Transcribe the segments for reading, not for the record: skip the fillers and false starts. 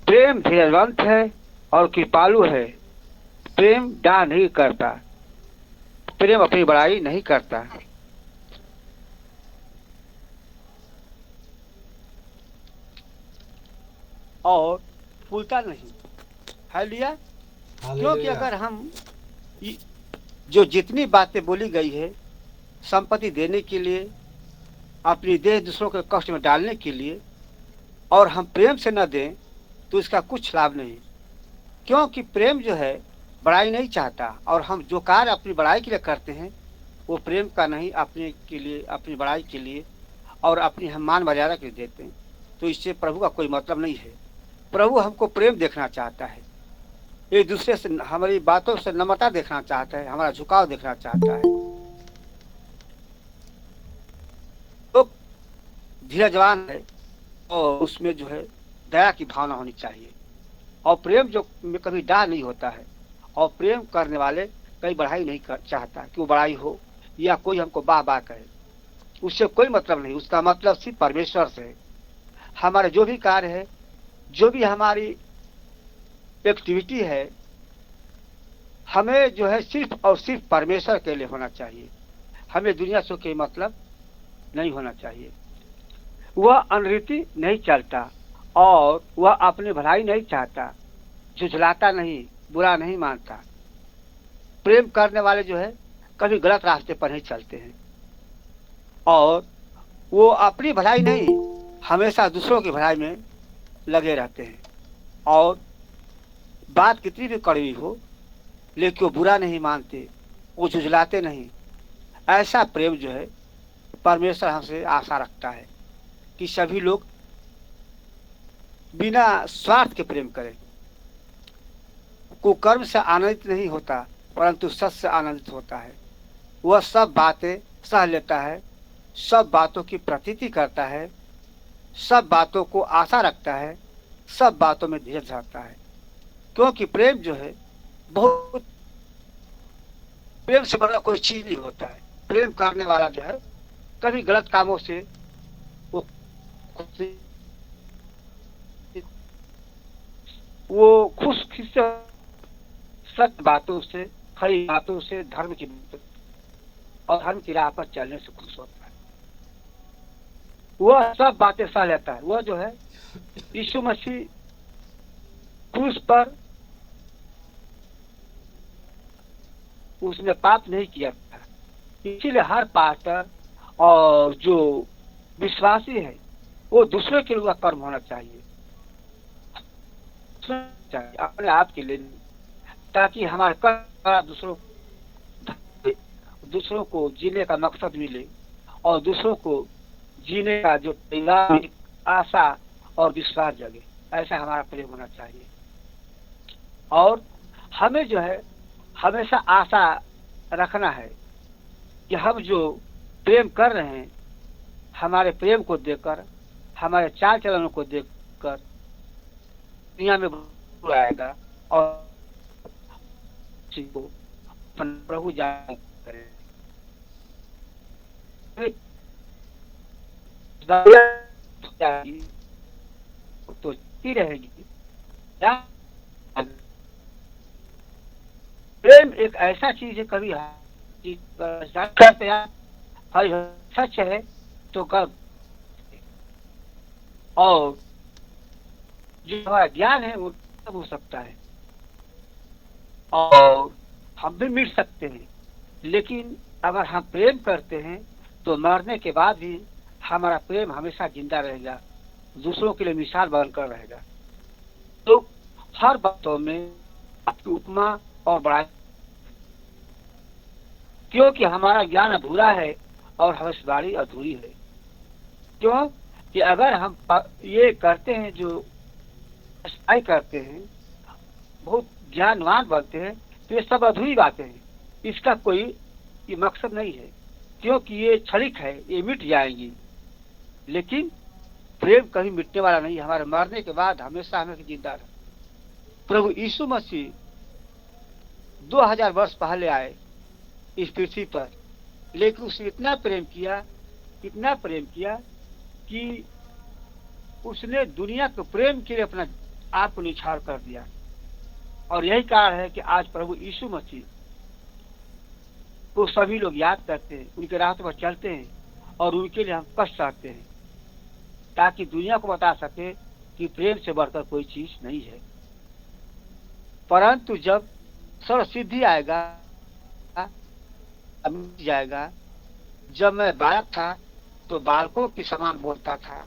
प्रेम धैर्यवंत है और कृपालु है। प्रेम डाह नहीं करता, प्रेम अपनी बड़ाई नहीं करता। और फूलता नहीं है लिया। क्योंकि हालेलुया। अगर हम जो जितनी बातें बोली गई है संपत्ति देने के लिए, अपनी देह दूसरों के कष्ट में डालने के लिए, और हम प्रेम से न दें तो इसका कुछ लाभ नहीं। क्योंकि प्रेम जो है बड़ाई नहीं चाहता, और हम जो कार्य अपनी बड़ाई के लिए करते हैं वो प्रेम का नहीं, अपने के लिए, अपनी बड़ाई के लिए और अपनी हम मान मर्यादा के लिए देते हैं। तो इससे प्रभु का कोई मतलब नहीं है। प्रभु हमको प्रेम देखना चाहता है, एक दूसरे से हमारी बातों से नम्रता देखना चाहता है, हमारा झुकाव देखना चाहता है। तो धीरजवान है और उसमें जो है दया की भावना होनी चाहिए। और प्रेम जो में कभी डाह नहीं होता है। और प्रेम करने वाले कहीं बढ़ाई नहीं चाहता कि वो बड़ाई हो या कोई हमको बाह बाह करे, उससे कोई मतलब नहीं। उसका मतलब सिर्फ परमेश्वर से है। हमारे जो भी कार्य है, जो भी हमारी एक्टिविटी है, हमें जो है सिर्फ और सिर्फ परमेश्वर के लिए होना चाहिए। हमें दुनिया से कोई मतलब नहीं होना चाहिए। वह अनरीति नहीं चलता और वह अपनी भलाई नहीं चाहता, झुझलाता नहीं, बुरा नहीं मानता। प्रेम करने वाले जो है कभी गलत रास्ते पर नहीं चलते हैं, और वो अपनी भलाई नहीं, हमेशा दूसरों की भलाई में लगे रहते हैं। और बात कितनी भी कड़वी हो लेकिन वो बुरा नहीं मानते, वो झुझलाते नहीं। ऐसा प्रेम जो है परमेश्वर हमसे आशा रखता है कि सभी लोग बिना स्वार्थ के प्रेम करें। कुकर्म से आनंदित नहीं होता परंतु सत्य से आनंदित होता है। वह सब बातें सह लेता है, सब बातों की प्रतीति करता है, सब बातों को आशा रखता है, सब बातों में धीरज रखता है। क्योंकि प्रेम जो है बहुत, प्रेम से बड़ा कोई चीज नहीं होता है। प्रेम करने वाला जो है कभी गलत कामों से वो खुश खिस्से, सत्य बातों से, खरी बातों से, धर्म की और धर्म की राह पर चलने से खुश होता है। वह सब बातें सह लेता है। वह जो है यीशु मसीह क्रूस पर उसने पाप नहीं किया था, इसीलिए हर पास्टर और जो विश्वासी है वो दूसरे के लिए कर्म होना चाहिए, अपने आप के लिए नहीं, ताकि हमारे कर्म दूसरों को जीने का मकसद मिले और दूसरों को जीने का जो तैयार आशा और विश्वास जगे। ऐसा हमारा प्रेम होना चाहिए। और हमें जो है हमेशा आशा रखना है कि हम जो प्रेम कर रहे हैं, हमारे प्रेम को देखकर, हमारे चाल चलनों को देखकर दुनिया में आएगा और को प्रभु जान करें। तो रहेगी। प्रेम एक ऐसा चीज है, कभी सच है तो कब, और जो हमारा ज्ञान है वो सब हो सकता है और हम भी मिट सकते हैं। लेकिन अगर हम प्रेम करते हैं तो मरने के बाद भी हमारा प्रेम हमेशा जिंदा रहेगा, दूसरों के लिए मिसाल बनकर रहेगा। तो हर बातों में आपकी उपमा और बड़ाई, क्योंकि हमारा ज्ञान अधूरा है और भविष्यवाणी अधूरी है। क्यों कि अगर हम ये करते हैं, जो सच्चाई करते हैं, बहुत ज्ञानवान बनते हैं, तो ये सब अधूरी बातें हैं। इसका कोई ये मकसद नहीं है, क्योंकि ये क्षणिक है, ये मिट जाएंगी। लेकिन प्रेम कभी मिटने वाला नहीं, हमारे मरने के बाद हमेशा हमें जिंदा रहे। प्रभु यीशु मसीह 2000 वर्ष पहले आए इस पृथ्वी पर, लेकिन उसने इतना प्रेम किया, इतना प्रेम किया कि उसने दुनिया को प्रेम के लिए अपना आपको निछावर कर दिया। और यही कारण है कि आज प्रभु यीशु मसीह को सभी लोग याद करते हैं, उनके रास्तों पर चलते हैं और उनके लिए हम कष्ट सहते हैं, ताकि दुनिया को बता सके कि प्रेम से बढ़कर कोई चीज नहीं है। परंतु जब सर्व सिद्धि आएगा, मिट जाएगा। जब मैं बालक था तो बालकों की समान बोलता था,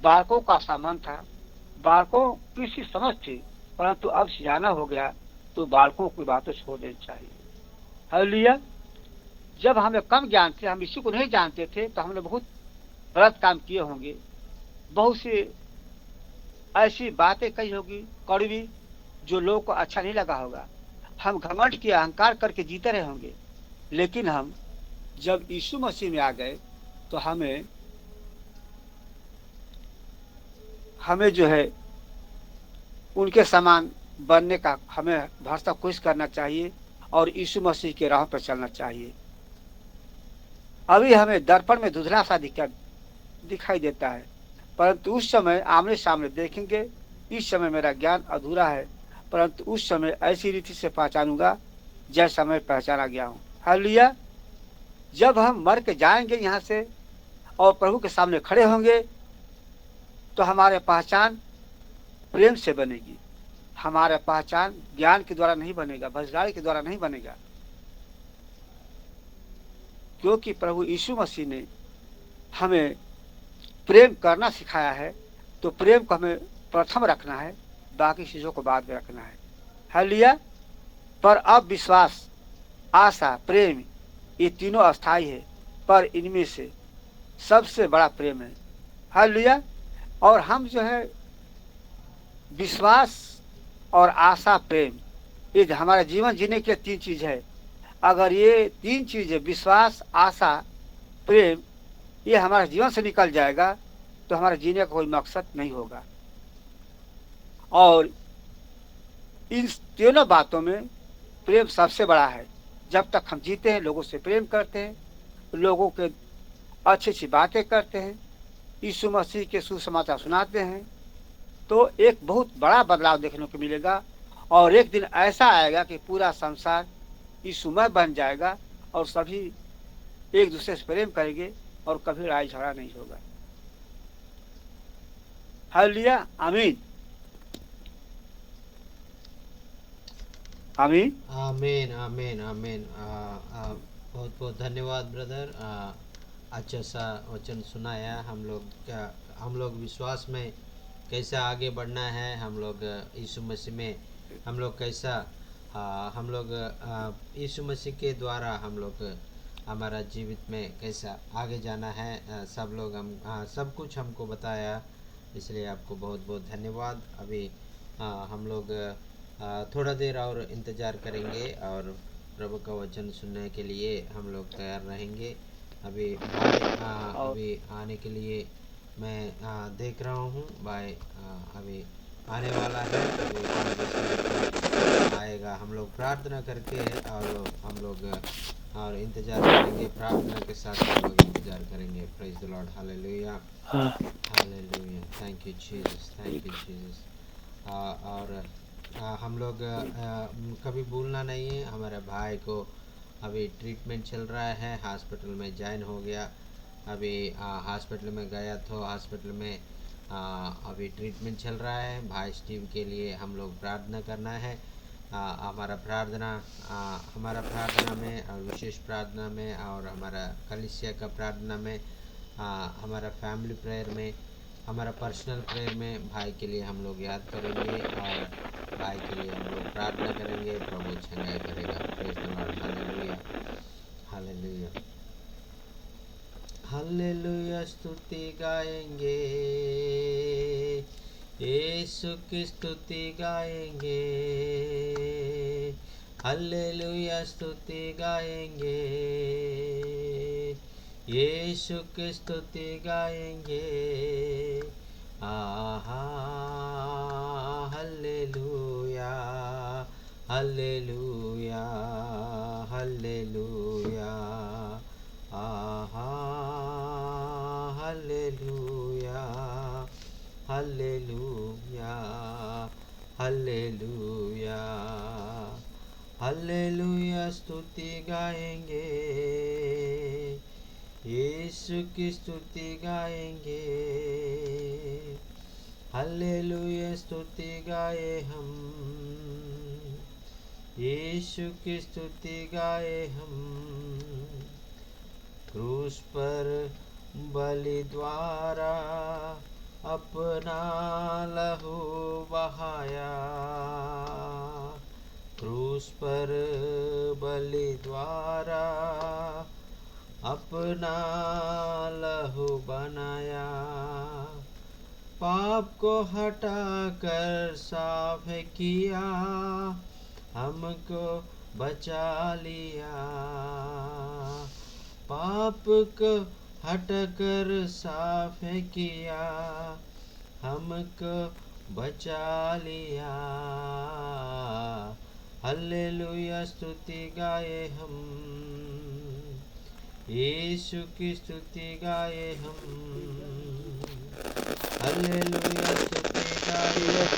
बालकों का सामान था, बालकों की सी समझ थी। परंतु अब सियाना हो गया तो बालकों की बातें छोड़ देनी चाहिए। हालेलुया। जब हमें कम ज्ञान थे, हम इसी को नहीं जानते थे, तो हमने बहुत गलत काम किए होंगे, बहुत सी ऐसी बातें कही होगी कड़वी, जो लोगों को अच्छा नहीं लगा होगा। हम घमंड किया, अहंकार करके जीते रहे होंगे। लेकिन हम जब यीशु मसीह में आ गए तो हमें हमें जो है उनके समान बनने का हमें भरसक कोशिश करना चाहिए और यीशु मसीह के राह पर चलना चाहिए। अभी हमें दर्पण में धुंधला सा दिखाई देता है, परंतु उस समय आमने सामने देखेंगे। इस समय मेरा ज्ञान अधूरा है, परंतु उस समय ऐसी रीति से पहचानूंगा जैसा मैं पहचाना गया हूँ। हालेलुया। जब हम मर के जाएंगे यहाँ से और प्रभु के सामने खड़े होंगे तो हमारे पहचान प्रेम से बनेगी। हमारा पहचान ज्ञान के द्वारा नहीं बनेगा, भजगाड़ी के द्वारा नहीं बनेगा, क्योंकि प्रभु यीशु मसीह ने हमें प्रेम करना सिखाया है। तो प्रेम को हमें प्रथम रखना है, बाकी चीजों को बाद में रखना है। हालेलुया। पर अब विश्वास, आशा, प्रेम, ये तीनों अस्थायी है, पर इनमें से सबसे बड़ा प्रेम है। हालेलुया। और हम जो है विश्वास और आशा, प्रेम, ये हमारा जीवन जीने के तीन चीज है। अगर ये तीन चीजें विश्वास, आशा, प्रेम, ये हमारे जीवन से निकल जाएगा तो हमारे जीने का कोई मकसद नहीं होगा। और इन तीनों बातों में प्रेम सबसे बड़ा है। जब तक हम जीते हैं, लोगों से प्रेम करते हैं, लोगों के अच्छी अच्छी बातें करते हैं, यीशु मसीह के सुसमाचार सुनाते हैं, तो एक बहुत बड़ा बदलाव देखने को मिलेगा। और एक दिन ऐसा आएगा कि पूरा संसार यीशुमय बन जाएगा और सभी एक दूसरे से प्रेम करेंगे और कभी लड़ाई झगड़ा नहीं होगा। हालेलुया। आमीन। आमीन। आमीन आमीन आमीन। बहुत बहुत धन्यवाद ब्रदर। अच्छा सा वचन सुनाया। हम लोग विश्वास में कैसा आगे बढ़ना है, हम लोग यीशु मसीह में हम लोग कैसा हम लोग यीशु मसीह के द्वारा हम लोग हमारा जीवित में कैसा आगे जाना है, सब लोग सब कुछ हमको बताया। इसलिए आपको बहुत बहुत धन्यवाद। अभी हम लोग थोड़ा देर और इंतज़ार करेंगे और प्रभु का वचन सुनने के लिए हम लोग तैयार रहेंगे। अभी भाई और अभी आने के लिए मैं देख रहा हूँ। भाई अभी आने वाला है, अभी 15 मिनट में आएगा। हम लोग प्रार्थना करके और हम लोग और इंतज़ार करेंगे, प्रार्थना के साथ हम लोग इंतज़ार करेंगे। Praise the Lord. Hallelujah hallelujah. Thank you Jesus, thank you Jesus. और हम लोग कभी भूलना नहीं है, हमारे भाई को अभी ट्रीटमेंट चल रहा है, हॉस्पिटल में ज्वाइन हो गया। अभी हॉस्पिटल में गया तो हॉस्पिटल में अभी ट्रीटमेंट चल रहा है। भाई स्टीव के लिए हम लोग प्रार्थना करना है। हमारा प्रार्थना में और विशेष प्रार्थना में और हमारा कलीसिया का प्रार्थना में, हमारा फैमिली प्रेयर में, हमारा पर्सनल प्रेयर में भाई के लिए हम लोग याद करेंगे और भाई के लिए हम लोग प्रार्थना करेंगे। प्रभु चंगाई करेगा। Praise the Lord. Hallelujah hallelujah hallelujah. स्तुति गाएंगे, यीशु की स्तुति गाएंगे। हालेलुया। स्तुति गाएंगे, यीशु की स्तुति गाएंगे। आहा हालेलुया हालेलुया हालेलुया। आहा हालेलुया हालेलुया। हालेलुया हालेलुया स्तुति गाएंगे, यीशु की स्तुति गाएंगे। हालेलुया स्तुति गाए हम, यीशु की स्तुति गाए हम। क्रूस पर बलि द्वारा अपना लहू बहाया, क्रूस पर बलि द्वारा अपना लहू बनाया। पाप को हटा कर साफ किया, हमको बचा लिया। पाप को हट कर साफ किया, हमको बचा लिया। हालेलुया स्तुति गाए हम, यीशु की स्तुति गाए हम। हालेलुया स्तुति गाए हम,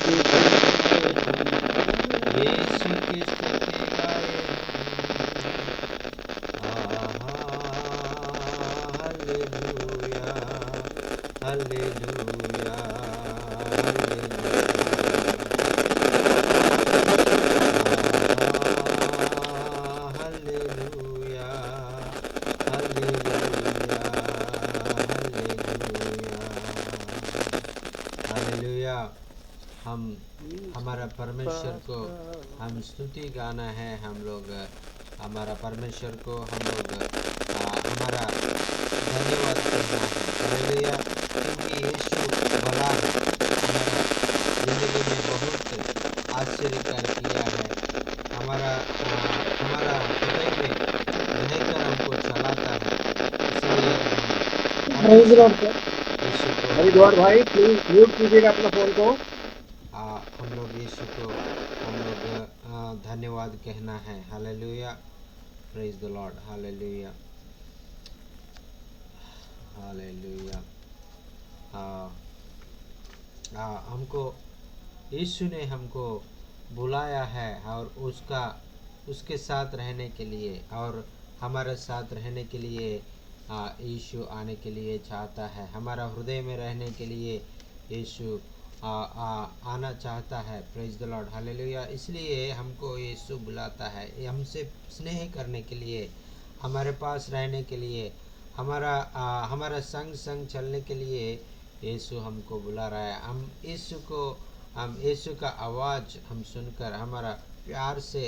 यीशु की स्तुति गाए हम। Hallelujah hallelujah hallelujah hallelujah. हम हमारा परमेश्वर को हम स्तुति गाना है। हम लोग हमारा परमेश्वर को हम लोग हमारा धन्यवाद करना है। हालेलुया, क्योंकि यीशु भला है, हमारा जिंदगी में बहुत आश्चर्यकार किया है। हमारा हृदय में रहकर हमको चलाता है। इसलिए हम हमेशा यीशु को हरिद्वार भाई प्लीज म्यूट कीजिएगा अपना फोन को। हम लोग यीशु को हम लोग धन्यवाद कहना है। Hallelujah, praise the Lord. Hallelujah hallelujah. हमको यीशु ने हमको बुलाया है और उसके साथ रहने के लिए और हमारे साथ रहने के लिए यीशु आने के लिए चाहता है। हमारा हृदय में रहने के लिए यीशु आना चाहता है। Praise the Lord. हालेलुया। इसलिए हमको यीशु बुलाता है, हमसे स्नेह करने के लिए, हमारे पास रहने के लिए, हमारा संग चलने के लिए यीशु हमको बुला रहा है। हम यीशु का आवाज़ हम सुनकर हमारा प्यार से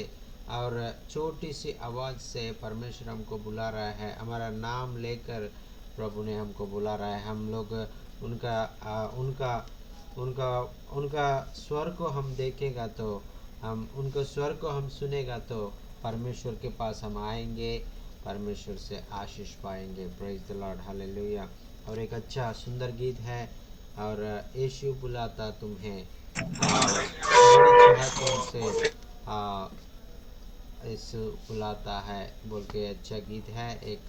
और छोटी सी आवाज़ से परमेश्वर हमको बुला रहा है। हमारा नाम लेकर प्रभु ने हमको बुला रहा है। हम लोग उनका स्वर को हम देखेगा तो उनका स्वर को हम सुनेगा तो परमेश्वर के पास हम आएंगे, परमेश्वर से आशीष पाएंगे। Praise the Lord. हालेलुया। और एक अच्छा सुंदर गीत है, और यीशु बुलाता तुम्हें, बड़ी चाहतों से यीशु बुलाता है बोल के अच्छा गीत है। एक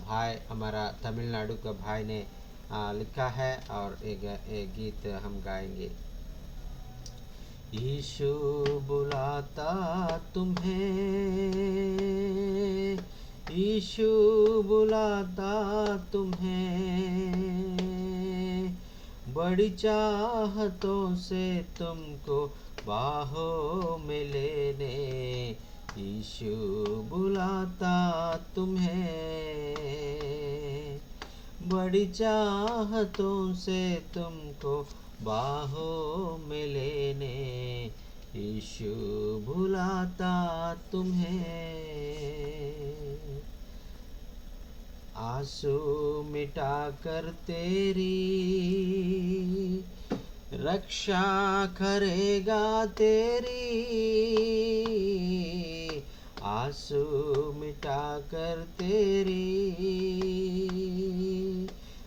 भाई हमारा तमिलनाडु का भाई ने लिखा है, और एक गीत हम गाएंगे। यीशु बुलाता तुम्हें, यीशु बुलाता तुम्हें, बड़ी चाहतों से तुमको बाहों में लेने। यीशु बुलाता तुम्हें, बड़ी चाहतों से तुमको बाहों में लेने। यीशु बुलाता तुम्हें, आंसू मिटा कर तेरी रक्षा करेगा तेरी, आंसू मिटा कर तेरी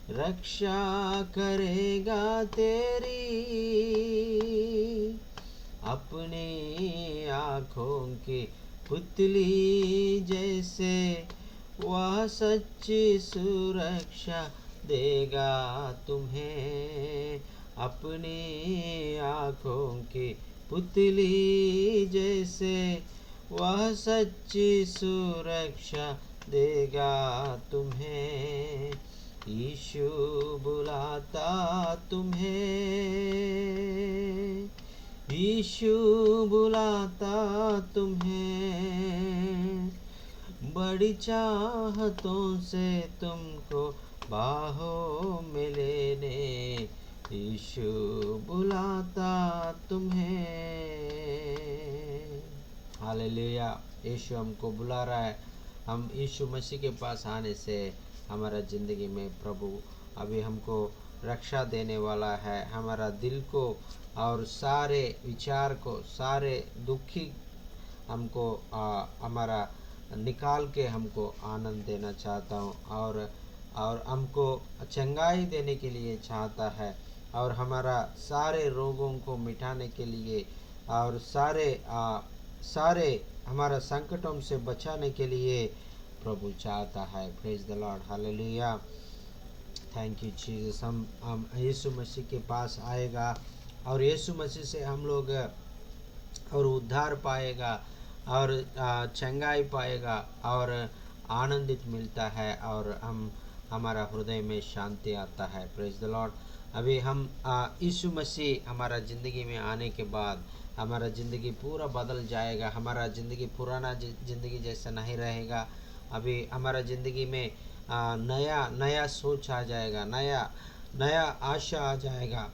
रक्षा करेगा तेरी। अपनी आँखों की पुतली जैसे वह सच्ची सुरक्षा देगा तुम्हें। अपनी आँखों की पुतली जैसे, वह सच्ची सुरक्षा देगा तुम्हें। यीशु बुलाता तुम्हें, यीशु बुलाता तुम्हें, बड़ी चाहतों से तुमको बाहों में लेने, यीशु बुलाता तुम्हें। हालेलुया। यीशु हमको बुला रहा है। हम यीशु मसीह के पास आने से हमारा ज़िंदगी में प्रभु अभी हमको रक्षा देने वाला है। हमारा दिल को और सारे विचार को, सारे दुखी हमको हमारा निकाल के हमको आनंद देना चाहता हूँ, और हमको चंगाई देने के लिए चाहता है, और हमारा सारे रोगों को मिटाने के लिए, और सारे हमारा संकटों से बचाने के लिए प्रभु चाहता है। Praise the Lord, hallelujah. Thank you Jesus. हम यीशु मसीह के पास आएगा और यीशु मसीह से हम लोग और उद्धार पाएगा और चंगाई पाएगा और आनंदित मिलता है, और हमारा हृदय में शांति आता है। Praise the Lord. अभी हम यीशु मसीह हमारा ज़िंदगी में आने के बाद हमारा ज़िंदगी पूरा बदल जाएगा। हमारा ज़िंदगी पुराना ज़िंदगी जैसा नहीं रहेगा। अभी हमारा ज़िंदगी में नया सोच आ जाएगा, नया आशा आ जाएगा।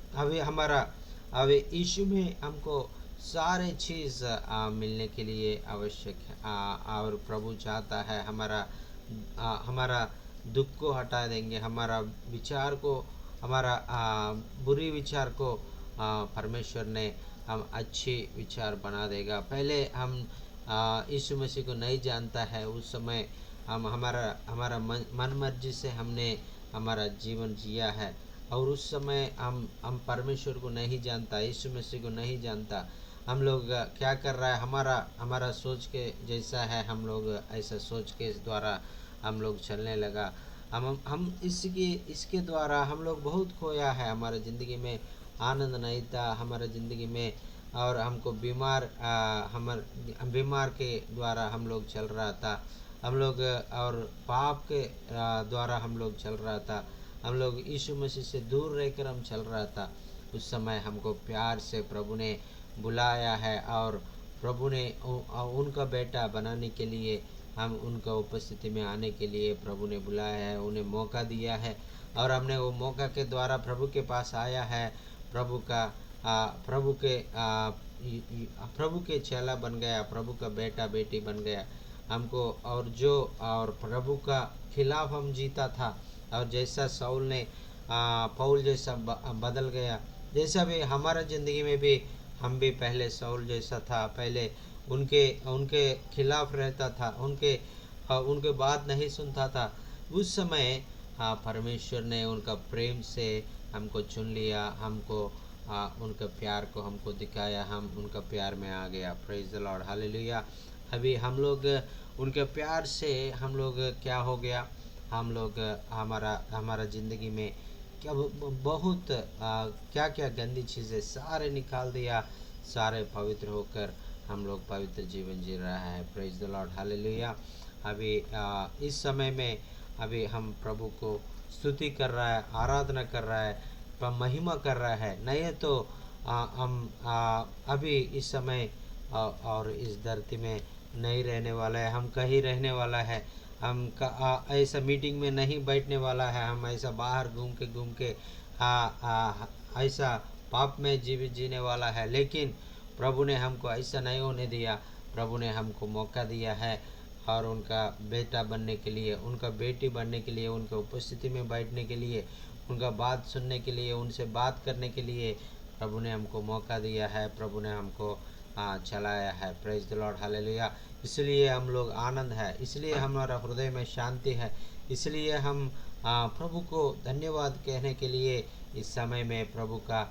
अभी यीशु में हमको सारे चीज़ मिलने के लिए आवश्यक है, और प्रभु चाहता है हमारा दुख को हटा देंगे, हमारा विचार को, हमारा बुरी विचार को परमेश्वर ने हम अच्छी विचार बना देगा। पहले हम यीशु मसीह को नहीं जानता है, उस समय हमारा मन मर्जी से हमने हमारा जीवन जिया है, और उस समय हम परमेश्वर को नहीं जानता, यीशु मसीह को नहीं जानता। हम लोग क्या कर रहा है, हमारा सोच के जैसा है, हम लोग ऐसा सोच के द्वारा हम लोग चलने लगा। हम इसके द्वारा हम लोग बहुत खोया है। हमारे ज़िंदगी में आनंद नहीं था हमारे ज़िंदगी में, और हमको बीमार के द्वारा हम लोग चल रहा था, हम लोग और पाप के द्वारा हम लोग चल रहा था, हम लोग यीशु मसीह से दूर रहकर हम चल रहा था। उस समय हमको प्यार से प्रभु ने बुलाया है, और प्रभु ने उनका बेटा बनाने के लिए, हम उनका उपस्थिति में आने के लिए प्रभु ने बुलाया है, उन्हें मौका दिया है, और हमने वो मौका के द्वारा प्रभु के पास आया है। प्रभु के चेला बन गया, प्रभु का बेटा बेटी बन गया हमको। और प्रभु का खिलाफ हम जीता था, और जैसा शाऊल ने पौल जैसा बदल गया, जैसा भी हमारा ज़िंदगी में भी हम भी पहले शाऊल जैसा था, पहले उनके खिलाफ रहता था, उनके बात नहीं सुनता था। उस समय परमेश्वर ने उनका प्रेम से हमको चुन लिया, हमको उनका प्यार को हमको दिखाया, हम उनका प्यार में आ गया। Praise the Lord, hallelujah. अभी हम लोग उनके प्यार से हम लोग क्या हो गया, हम लोग हमारा ज़िंदगी में क्या बहुत क्या क्या गंदी चीज़ें सारे निकाल दिया, सारे पवित्र होकर हम लोग पवित्र जीवन जी रहा है। Praise the Lord, hallelujah. अभी इस समय में अभी हम प्रभु को स्तुति कर रहा है, आराधना कर रहा है, महिमा कर रहा है। नहीं तो हम अभी इस समय और इस धरती में नहीं रहने वाला है, हम कहीं रहने वाला है। हम ऐसा मीटिंग में नहीं बैठने वाला है, हम ऐसा बाहर घूम के ऐसा पाप में जीवित जीने वाला है। लेकिन प्रभु ने हमको ऐसा नहीं होने दिया। प्रभु ने हमको मौका दिया है, और उनका बेटा बनने के लिए, उनका बेटी बनने के लिए, उनके उपस्थिति में बैठने के लिए, उनका बात सुनने के लिए, उनसे बात करने के लिए प्रभु ने हमको मौका दिया है, प्रभु ने हमको चलाया है। Praise the Lord, hallelujah. इसलिए हम लोग आनंद है, इसलिए हमारा हृदय में शांति है, इसलिए हम प्रभु को धन्यवाद कहने के लिए इस समय में प्रभु का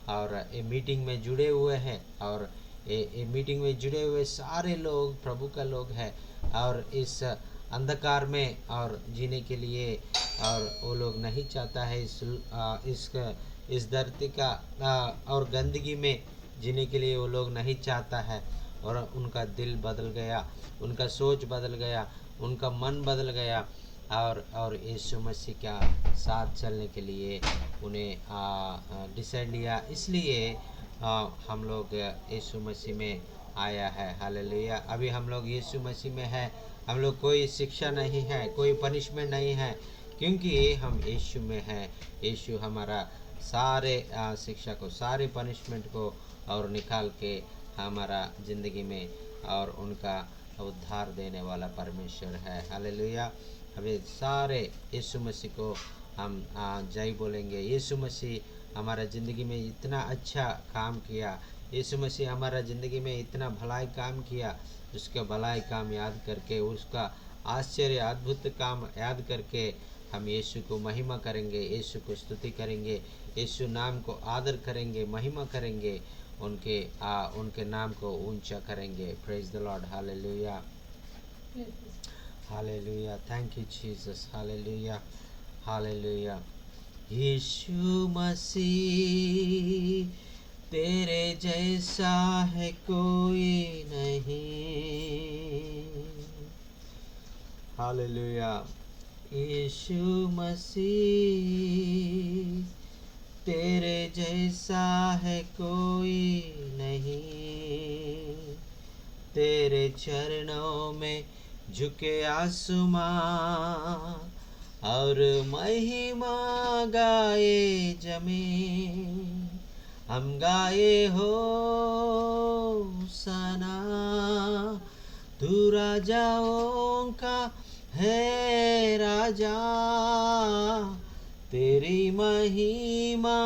और ये मीटिंग में जुड़े हुए हैं, और ये मीटिंग में जुड़े हुए सारे लोग प्रभु का लोग हैं, और इस अंधकार में और जीने के लिए, और वो लोग नहीं चाहता है इस धरती का और गंदगी में जीने के लिए वो लोग नहीं चाहता है, और उनका दिल बदल गया, उनका सोच बदल गया, उनका मन बदल गया, और यीशु मसीह का साथ चलने के लिए उन्हें डिसाइड लिया। इसलिए हम लोग यीशु मसीह में आया है। हालेलुया। अभी हम लोग यीशु मसीह में है, हम लोग कोई शिक्षा नहीं है, कोई पनिशमेंट नहीं है, क्योंकि हम यीशु में हैं। यीशु हमारा सारे शिक्षा को, सारे पनिशमेंट को और निकाल के हमारा ज़िंदगी में और उनका उद्धार देने वाला परमेश्वर है। हालेलुया। अभी सारे यीशु मसीह को हम जय बोलेंगे। यीशु मसीह हमारा ज़िंदगी में इतना अच्छा काम किया, यीशु मसीह हमारा ज़िंदगी में इतना भलाई काम किया, उसका भलाई काम याद करके, उसका आश्चर्य अद्भुत काम याद करके हम यीशु को महिमा करेंगे, यीशु को स्तुति करेंगे, यीशु नाम को आदर करेंगे, महिमा करेंगे, उनके नाम को ऊंचा करेंगे। Praise the Lord. Hallelujah, hallelujah. Thank you Jesus. Hallelujah, hallelujah. यीशु मसीह तेरे जैसा है कोई नहीं। हालेलुया। यीशु मसीह तेरे जैसा है कोई नहीं। तेरे चरणों में झुके आसमां और महिमा गाए जमीन। हम गाए हो सना, तू राजाओं का है राजा, तेरी महिमा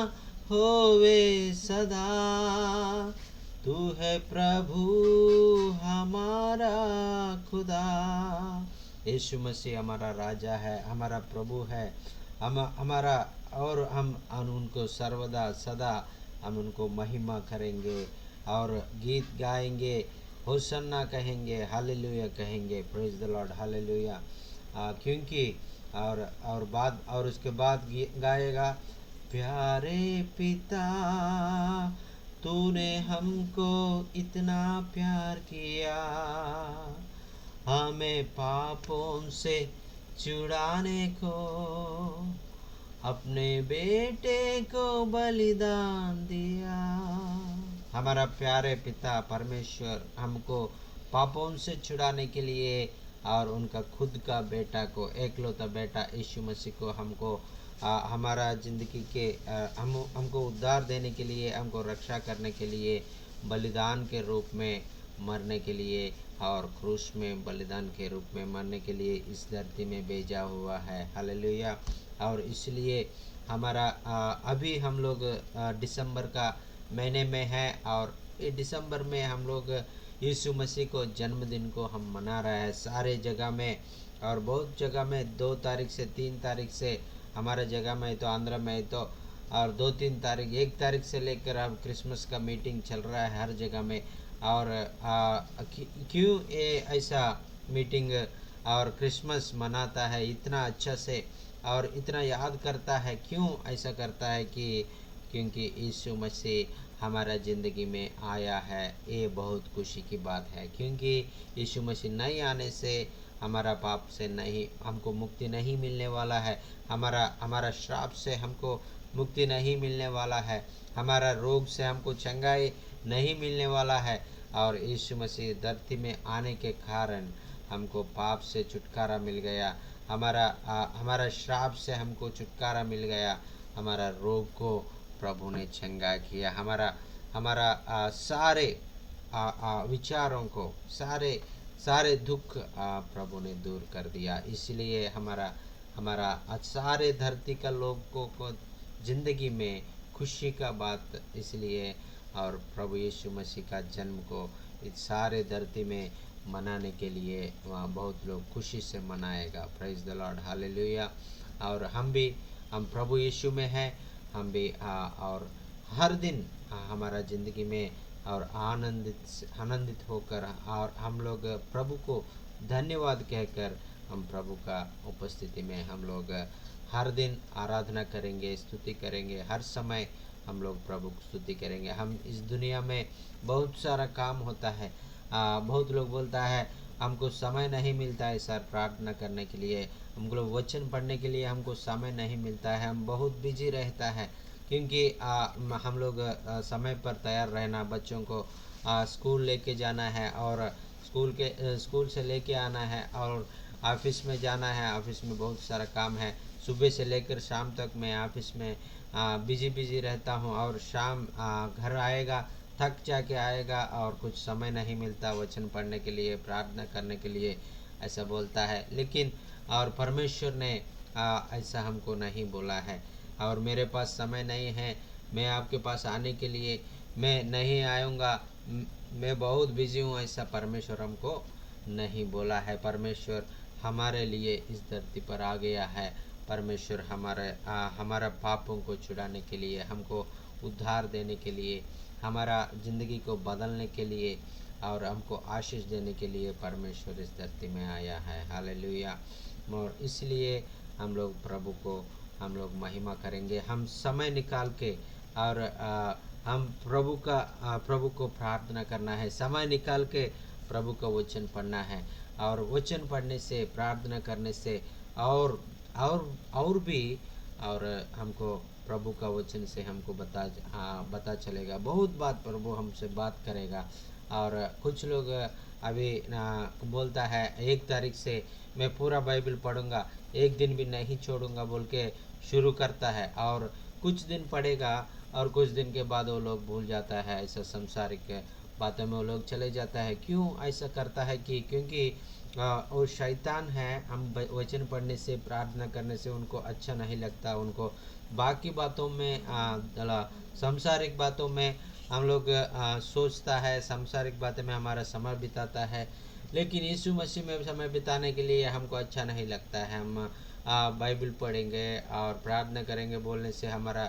होवे सदा। तू है प्रभु हमारा खुदा। यीशु मसीह हमारा राजा है, हमारा प्रभु है, हमारा, और हम उनको सर्वदा सदा हम उनको महिमा करेंगे और गीत गाएंगे, होसन्ना कहेंगे, हालेलुया कहेंगे। Praise the Lord. हालेलुया। क्योंकि और उसके बाद गाएगा, प्यारे पिता तूने हमको इतना प्यार किया, हमें पापों से छुड़ाने को अपने बेटे को बलिदान दिया। हमारा प्यारे पिता परमेश्वर हमको पापों से छुड़ाने के लिए और उनका खुद का बेटा को, एकलौता बेटा यीशु मसीह को हमको हमारा ज़िंदगी के हमको उद्धार देने के लिए, हमको रक्षा करने के लिए बलिदान के रूप में मरने के लिए और क्रूस में बलिदान के रूप में मरने के लिए इस धरती में भेजा हुआ है। हालेलुया। और इसलिए हमारा अभी हम लोग दिसंबर का महीने में है, और ये दिसंबर में हम लोग यीशु मसीह को जन्मदिन को हम मना रहे हैं सारे जगह में, और बहुत जगह में 2 तारीख से 3 तारीख से, हमारा जगह में तो आंध्र में तो, और 2-3 तारीख, 1 तारीख से लेकर अब क्रिसमस का मीटिंग चल रहा है हर जगह में। और क्यों ये ऐसा मीटिंग और क्रिसमस मनाता है इतना अच्छा से और इतना याद करता है, क्यों ऐसा करता है कि क्योंकि यीशु मसीह हमारा ज़िंदगी में आया है। ये बहुत खुशी की बात है, क्योंकि यीशु मसीह नहीं आने से हमारा पाप से नहीं, हमको मुक्ति नहीं मिलने वाला है, हमारा श्राप से हमको मुक्ति नहीं मिलने वाला है, हमारा रोग से हमको चंगाई नहीं मिलने वाला है। और यीशु मसीह धरती में आने के कारण हमको पाप से छुटकारा मिल गया, हमारा श्राप से हमको छुटकारा मिल गया, हमारा रोग को प्रभु ने चंगा किया, हमारा सारे विचारों को, सारे दुख प्रभु ने दूर कर दिया। इसलिए हमारा सारे धरती का लोगों को ज़िंदगी में खुशी का बात इसलिए, और प्रभु यीशु मसीह का जन्म को इस सारे धरती में मनाने के लिए वहाँ बहुत लोग खुशी से मनाएगा। Praise the Lord. हालेलुया। और हम प्रभु यीशु में हैं, हम भी और हर दिन हमारा ज़िंदगी में और आनंदित होकर, और हम लोग प्रभु को धन्यवाद कहकर हम प्रभु का उपस्थिति में हम लोग हर दिन आराधना करेंगे, स्तुति करेंगे, हर समय हम लोग प्रभु की स्तुति करेंगे। हम इस दुनिया में बहुत सारा काम होता है। बहुत लोग बोलता है हमको समय नहीं मिलता है सर प्रार्थना करने के लिए, हमको लोग वचन पढ़ने के लिए हमको समय नहीं मिलता है, हम बहुत बिजी रहता है। क्योंकि हम लोग समय पर तैयार रहना, बच्चों को स्कूल लेके जाना है और स्कूल से लेके आना है और ऑफिस में जाना है। ऑफिस में बहुत सारा काम है, सुबह से लेकर शाम तक मैं ऑफिस में बिजी रहता हूँ और शाम घर आएगा, थक जा के आएगा और कुछ समय नहीं मिलता वचन पढ़ने के लिए, प्रार्थना करने के लिए, ऐसा बोलता है। लेकिन और परमेश्वर ने ऐसा हमको नहीं बोला है। और मेरे पास समय नहीं है, मैं आपके पास आने के लिए मैं नहीं आऊँगा, मैं बहुत बिजी हूँ, ऐसा परमेश्वर हमको नहीं बोला है। परमेश्वर हमारे लिए इस धरती पर आ गया है। परमेश्वर हमारा पापों को छुड़ाने के लिए, हमको उद्धार देने के लिए, हमारा ज़िंदगी को बदलने के लिए और हमको आशीष देने के लिए परमेश्वर इस धरती में आया है। हालेलुया। और इसलिए हम लोग प्रभु को हम लोग महिमा करेंगे। हम समय निकाल के और हम प्रभु को प्रार्थना करना है, समय निकाल के प्रभु का वचन पढ़ना है। और वचन पढ़ने से, प्रार्थना करने से और भी और हमको प्रभु का वचन से हमको पता चलेगा, बहुत बात प्रभु हमसे बात करेगा। और कुछ लोग अभी बोलता है 1 तारीख से मैं पूरा बाइबल पढ़ूंगा, एक दिन भी नहीं छोड़ूंगा बोल के शुरू करता है और कुछ दिन पढ़ेगा और कुछ दिन के बाद वो लोग भूल जाता है। ऐसा संसारिक बातों में वो लोग चले जाता है। क्यों ऐसा करता है? क्योंकि वो शैतान है। हम वचन पढ़ने से, प्रार्थना करने से उनको अच्छा नहीं लगता। उनको बाकी बातों में संसारिक बातों में हम लोग सोचता है, संसारिक बातें में हमारा समय बिताता है। लेकिन यीशु मसीह में समय बिताने के लिए हमको अच्छा नहीं लगता है। हम बाइबल पढ़ेंगे और प्रार्थना करेंगे बोलने से हमारा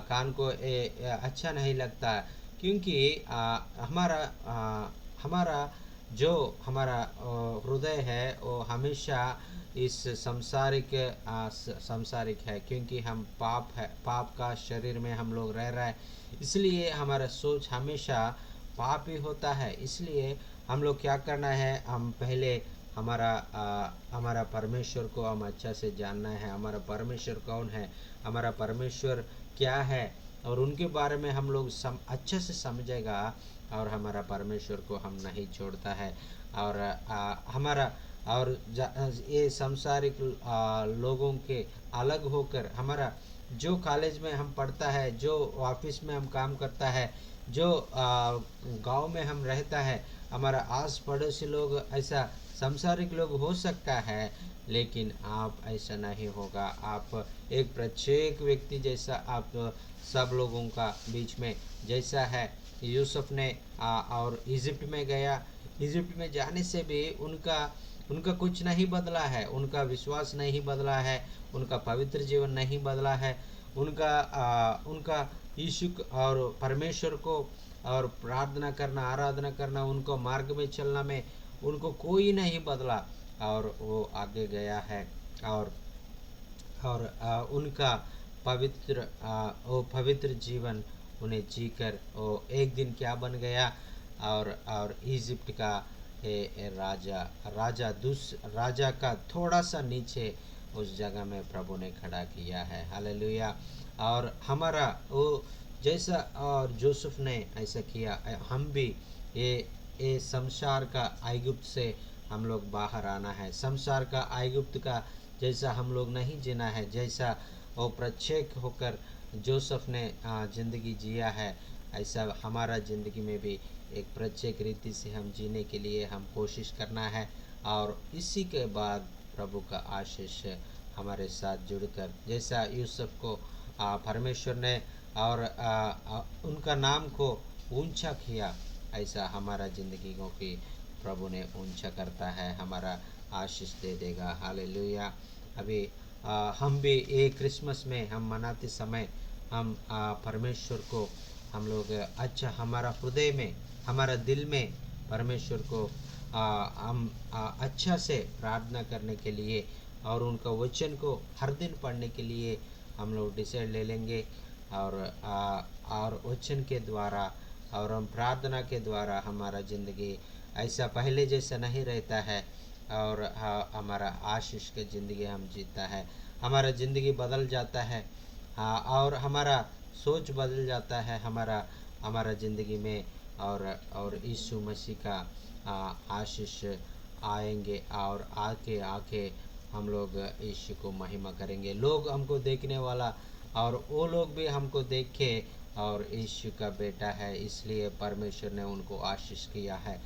कान को अच्छा नहीं लगता, क्योंकि हमारा जो हमारा हृदय है वो हमेशा इस संसारिक है। क्योंकि हम पाप का शरीर में हम लोग रह रहे हैं, इसलिए हमारा सोच हमेशा पाप ही होता है। इसलिए हम लोग क्या करना है, हम पहले हमारा परमेश्वर को हम अच्छा से जानना है। हमारा परमेश्वर कौन है, हमारा परमेश्वर क्या है, और उनके बारे में हम लोग अच्छे से समझेगा और हमारा परमेश्वर को हम नहीं छोड़ता है। और ये सांसारिक लोगों के अलग होकर, हमारा जो कॉलेज में हम पढ़ता है, जो ऑफिस में हम काम करता है, जो गांव में हम रहता है, हमारा आस पड़ोसी लोग ऐसा सांसारिक लोग हो सकता है, लेकिन आप ऐसा नहीं होगा। आप एक प्रत्येक व्यक्ति जैसा आप सब लोगों का बीच में जैसा है। यूसुफ ने और इजिप्ट में गया, इजिप्ट में जाने से भी उनका कुछ नहीं बदला है, उनका विश्वास नहीं बदला है, उनका पवित्र जीवन नहीं बदला है, उनका यीशु और परमेश्वर को और प्रार्थना करना, आराधना करना, उनको मार्ग में चलना में उनको कोई नहीं बदला और वो आगे गया है। और उनका वो पवित्र जीवन उन्हें जीकर वो एक दिन क्या बन गया, और इजिप्ट का राजा का थोड़ा सा नीचे उस जगह में प्रभु ने खड़ा किया है। हालेलुया। और हमारा वो जैसा और यूसुफ ने ऐसा किया, हम भी ये संसार का ऐगुप्त से हम लोग बाहर आना है। संसार का ऐगुप्त का जैसा हम लोग नहीं जीना है, जैसा वो प्रत्येक होकर जोसेफ ने ज़िंदगी जिया है, ऐसा हमारा ज़िंदगी में भी एक प्रत्येक रीति से हम जीने के लिए हम कोशिश करना है। और इसी के बाद प्रभु का आशीष हमारे साथ जुड़कर, जैसा यूसुफ को परमेश्वर ने और उनका नाम को ऊंचा किया, ऐसा हमारा ज़िंदगी को भी प्रभु ने ऊंचा करता है, हमारा आशीष दे देगा। हालेलुया। अभी हम भी ये क्रिसमस में हम मनाते समय हम परमेश्वर को हम लोग अच्छा, हमारा हृदय में, हमारा दिल में परमेश्वर को हम अच्छा से प्रार्थना करने के लिए और उनका वचन को हर दिन पढ़ने के लिए हम लोग डिसाइड ले लेंगे। और वचन के द्वारा और हम प्रार्थना के द्वारा हमारा ज़िंदगी ऐसा पहले जैसा नहीं रहता है, और हमारा आशीष की ज़िंदगी हम जीता है। हमारा ज़िंदगी बदल जाता है, और हमारा सोच बदल जाता है हमारा ज़िंदगी में, और यीशु मसीह का आशीष आएंगे, और आके आके हम लोग यीशु को महिमा करेंगे। लोग हमको देखने वाला, और वो लोग भी हमको देखे और यीशु का बेटा है, इसलिए परमेश्वर ने उनको आशीष किया है।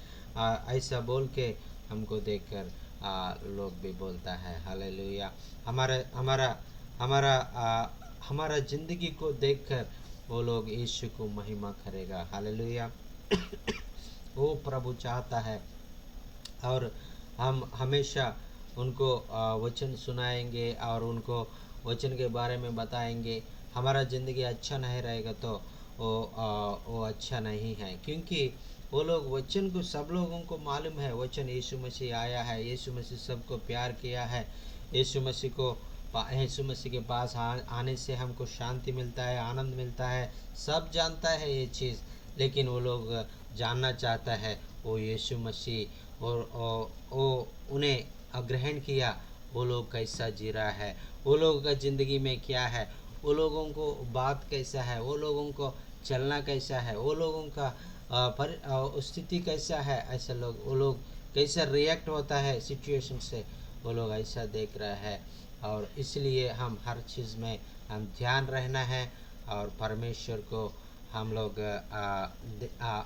ऐसा बोल के हमको देखकर लोग भी बोलता है हालेलुया। हमारा हमारा हमारा हमारा ज़िंदगी को देखकर वो लोग यीशु को महिमा करेगा हालेलुया। वो प्रभु चाहता है, और हम हमेशा उनको वचन सुनाएंगे और उनको वचन के बारे में बताएंगे। हमारा ज़िंदगी अच्छा नहीं रहेगा तो वो अच्छा नहीं है, क्योंकि वो लोग वचन को, सब लोगों को मालूम है वचन यीशु मसीह आया है, यीशु मसीह सबको प्यार किया है, यीशु मसीह के पास आने से हमको शांति मिलता है, आनंद मिलता है। सब जानता है ये चीज़, लेकिन वो लोग जानना चाहता है वो यीशु मसीह और उन्हें ग्रहण किया, वो लोग कैसा जी रहा है, वो लोगों का ज़िंदगी में क्या है, वो लोगों को बात कैसा है, वो लोगों को चलना कैसा है, वो लोगों का स्थिति कैसा है, ऐसा वो लोग कैसा रिएक्ट होता है सिचुएशन से, वो लोग ऐसा देख रहा है। और इसलिए हम हर चीज़ में हम ध्यान रहना है, और परमेश्वर को हम लोग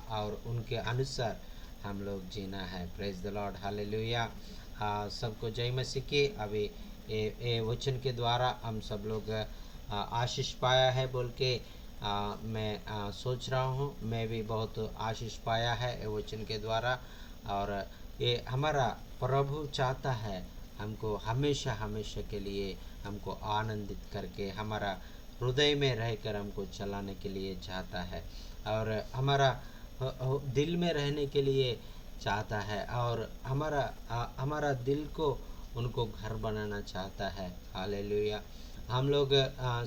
और उनके अनुसार हम लोग जीना है। Praise the Lord hallelujah. सबको जय मसीह की। अभी ये वचन के द्वारा हम सब लोग आशीष पाया है बोल के मैं सोच रहा हूँ। मैं भी बहुत आशीष पाया है ये वचन के द्वारा, और ये हमारा प्रभु चाहता है हमको हमेशा हमेशा के लिए हमको आनंदित करके हमारा हृदय में रहकर हमको चलाने के लिए चाहता है, और हमारा दिल में रहने के लिए चाहता है, और हमारा दिल को उनको घर बनाना चाहता है हालेलुया। हम लोग